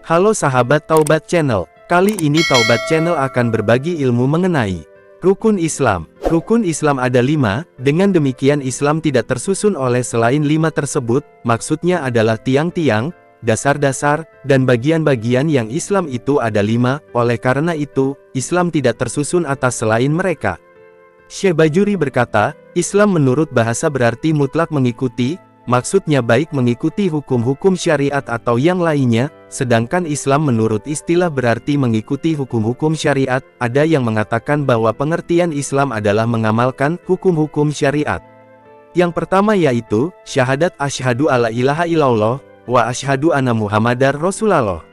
Halo sahabat Taubat Channel, kali ini Taubat Channel akan berbagi ilmu mengenai Rukun Islam. Rukun Islam ada 5, dengan demikian Islam tidak tersusun oleh selain 5 tersebut, maksudnya adalah tiang-tiang, dasar-dasar, dan bagian-bagian yang Islam itu ada 5, oleh karena itu, Islam tidak tersusun atas selain mereka. Syekh Bajuri berkata, Islam menurut bahasa berarti mutlak mengikuti, maksudnya baik mengikuti hukum-hukum syariat atau yang lainnya, sedangkan Islam menurut istilah berarti mengikuti hukum-hukum syariat. Ada yang mengatakan bahwa pengertian Islam adalah mengamalkan hukum-hukum syariat. Yang pertama yaitu, syahadat asyhadu alla ilaha illallah, wa asyhadu anna muhammadar rasulullah.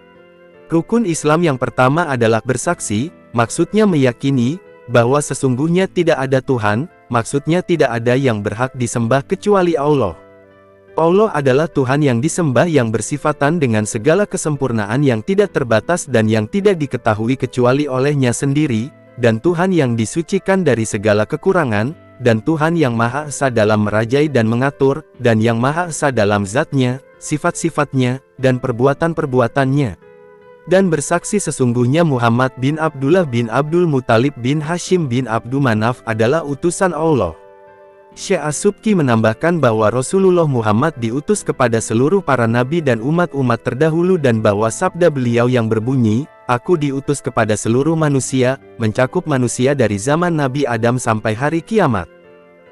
Rukun Islam yang pertama adalah bersaksi, maksudnya meyakini, bahwa sesungguhnya tidak ada Tuhan, maksudnya tidak ada yang berhak disembah kecuali Allah. Allah adalah Tuhan yang disembah yang bersifatan dengan segala kesempurnaan yang tidak terbatas dan yang tidak diketahui kecuali olehnya sendiri, dan Tuhan yang disucikan dari segala kekurangan, dan Tuhan yang Maha Esa dalam merajai dan mengatur, dan yang Maha Esa dalam zatnya, sifat-sifatnya, dan perbuatan-perbuatannya. Dan bersaksi sesungguhnya Muhammad bin Abdullah bin Abdul Muthalib bin Hashim bin Abdul Manaf adalah utusan Allah. Syekh As-Subki menambahkan bahwa Rasulullah Muhammad diutus kepada seluruh para nabi dan umat-umat terdahulu dan bahwa sabda beliau yang berbunyi, "Aku diutus kepada seluruh manusia," mencakup manusia dari zaman Nabi Adam sampai hari kiamat.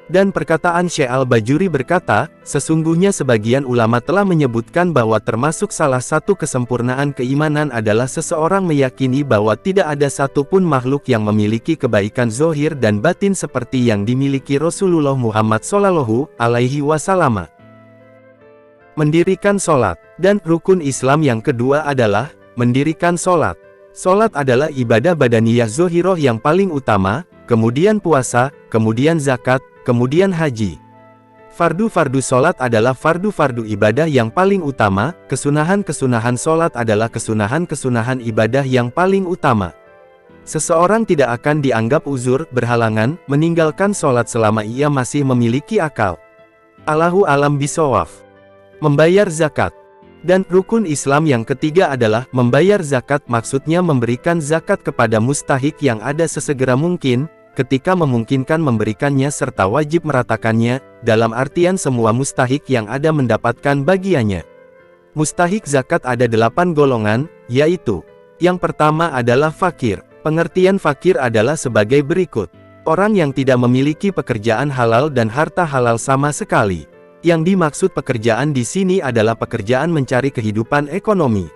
Dan perkataan Syekh Al-Bajuri berkata, sesungguhnya sebagian ulama telah menyebutkan bahwa termasuk salah satu kesempurnaan keimanan adalah seseorang meyakini bahwa tidak ada satupun makhluk yang memiliki kebaikan zahir dan batin seperti yang dimiliki Rasulullah Muhammad SAW. Mendirikan sholat. Dan rukun Islam yang kedua adalah mendirikan sholat. Sholat adalah ibadah badaniyah zohiroh yang paling utama, kemudian puasa, kemudian zakat, kemudian haji. Fardu-fardu sholat adalah fardu-fardu ibadah yang paling utama, kesunahan-kesunahan sholat adalah kesunahan-kesunahan ibadah yang paling utama. Seseorang tidak akan dianggap uzur, berhalangan, meninggalkan sholat selama ia masih memiliki akal. Allahu a'lam bishawab. Membayar zakat. Dan rukun Islam yang ketiga adalah membayar zakat, maksudnya memberikan zakat kepada mustahik yang ada sesegera mungkin, ketika memungkinkan memberikannya serta wajib meratakannya, dalam artian semua mustahik yang ada mendapatkan bagiannya. Mustahik zakat ada 8 golongan, yaitu, yang pertama adalah fakir. Pengertian fakir adalah sebagai berikut. Orang yang tidak memiliki pekerjaan halal dan harta halal sama sekali. Yang dimaksud pekerjaan di sini adalah pekerjaan mencari kehidupan ekonomi.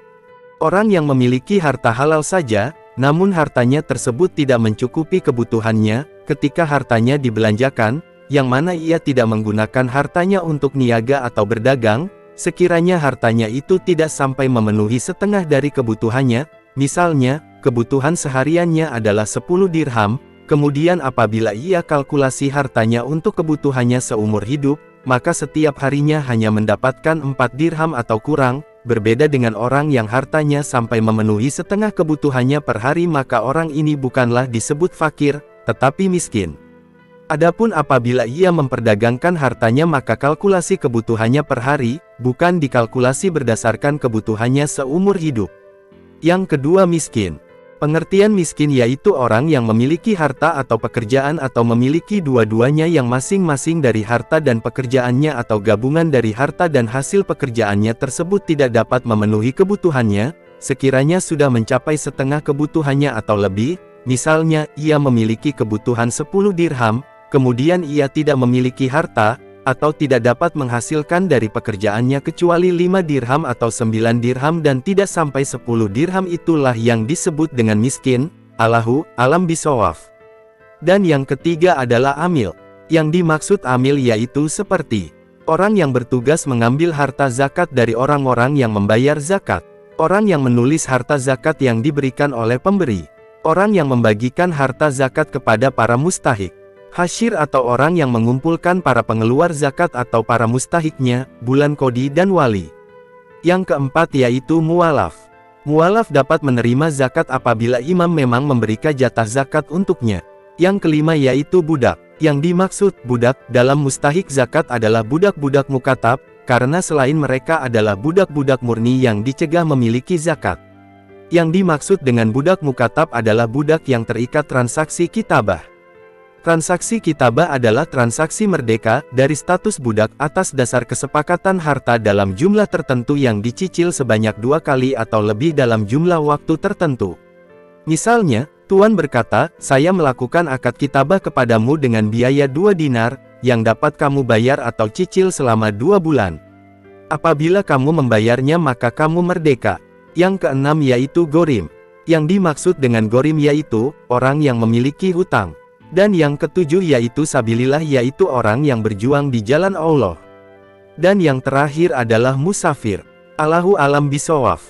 Orang yang memiliki harta halal saja, namun hartanya tersebut tidak mencukupi kebutuhannya, ketika hartanya dibelanjakan, yang mana ia tidak menggunakan hartanya untuk niaga atau berdagang, sekiranya hartanya itu tidak sampai memenuhi setengah dari kebutuhannya, misalnya, kebutuhan sehariannya adalah 10 dirham, kemudian apabila ia kalkulasi hartanya untuk kebutuhannya seumur hidup, maka setiap harinya hanya mendapatkan 4 dirham atau kurang. Berbeda dengan orang yang hartanya sampai memenuhi setengah kebutuhannya per hari, maka orang ini bukanlah disebut fakir, tetapi miskin. Adapun apabila ia memperdagangkan hartanya maka kalkulasi kebutuhannya per hari, bukan dikalkulasi berdasarkan kebutuhannya seumur hidup. Yang kedua miskin. Pengertian miskin yaitu orang yang memiliki harta atau pekerjaan atau memiliki dua-duanya yang masing-masing dari harta dan pekerjaannya atau gabungan dari harta dan hasil pekerjaannya tersebut tidak dapat memenuhi kebutuhannya, sekiranya sudah mencapai setengah kebutuhannya atau lebih, misalnya ia memiliki kebutuhan 10 dirham, kemudian ia tidak memiliki harta, atau tidak dapat menghasilkan dari pekerjaannya kecuali 5 dirham atau 9 dirham dan tidak sampai 10 dirham, itulah yang disebut dengan miskin. Allahu a'lam bishawab. Dan yang ketiga adalah amil. Yang dimaksud amil yaitu seperti orang yang bertugas mengambil harta zakat dari orang-orang yang membayar zakat, orang yang menulis harta zakat yang diberikan oleh pemberi, orang yang membagikan harta zakat kepada para mustahik, hasyir atau orang yang mengumpulkan para pengeluar zakat atau para mustahiknya, bulan kodi dan wali. Yang keempat yaitu mualaf. Mualaf dapat menerima zakat apabila imam memang memberikan jatah zakat untuknya. Yang kelima yaitu budak. Yang dimaksud budak dalam mustahik zakat adalah budak-budak mukatab, karena selain mereka adalah budak-budak murni yang dicegah memiliki zakat. Yang dimaksud dengan budak mukatab adalah budak yang terikat transaksi kitabah. Transaksi kitabah adalah transaksi merdeka dari status budak atas dasar kesepakatan harta dalam jumlah tertentu yang dicicil sebanyak 2 kali atau lebih dalam jumlah waktu tertentu. Misalnya, Tuan berkata, saya melakukan akad kitabah kepadamu dengan biaya 2 dinar, yang dapat kamu bayar atau cicil selama 2 bulan. Apabila kamu membayarnya maka kamu merdeka. Yang keenam yaitu gorim. Yang dimaksud dengan gorim yaitu, orang yang memiliki hutang. Dan yang ketujuh yaitu sabilillah yaitu orang yang berjuang di jalan Allah. Dan yang terakhir adalah musafir. Allahu alam bisawaf.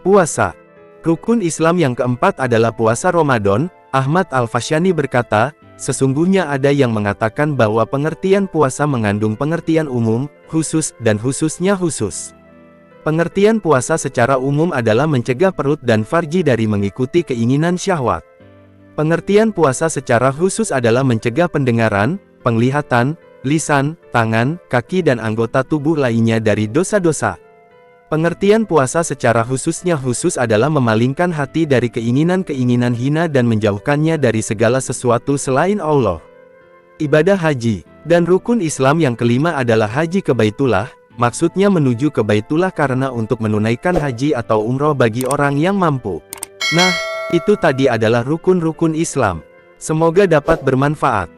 Puasa. Rukun Islam yang keempat adalah puasa Ramadan. Ahmad Al-Fashani berkata, sesungguhnya ada yang mengatakan bahwa pengertian puasa mengandung pengertian umum, khusus, dan khususnya khusus. Pengertian puasa secara umum adalah mencegah perut dan farji dari mengikuti keinginan syahwat. Pengertian puasa secara khusus adalah mencegah pendengaran, penglihatan, lisan, tangan, kaki dan anggota tubuh lainnya dari dosa-dosa. Pengertian puasa secara khususnya khusus adalah memalingkan hati dari keinginan-keinginan hina dan menjauhkannya dari segala sesuatu selain Allah. Ibadah haji dan rukun Islam yang kelima adalah haji ke Baitullah. Maksudnya menuju ke Baitullah karena untuk menunaikan haji atau umroh bagi orang yang mampu. Nah, itu tadi adalah rukun-rukun Islam. Semoga dapat bermanfaat.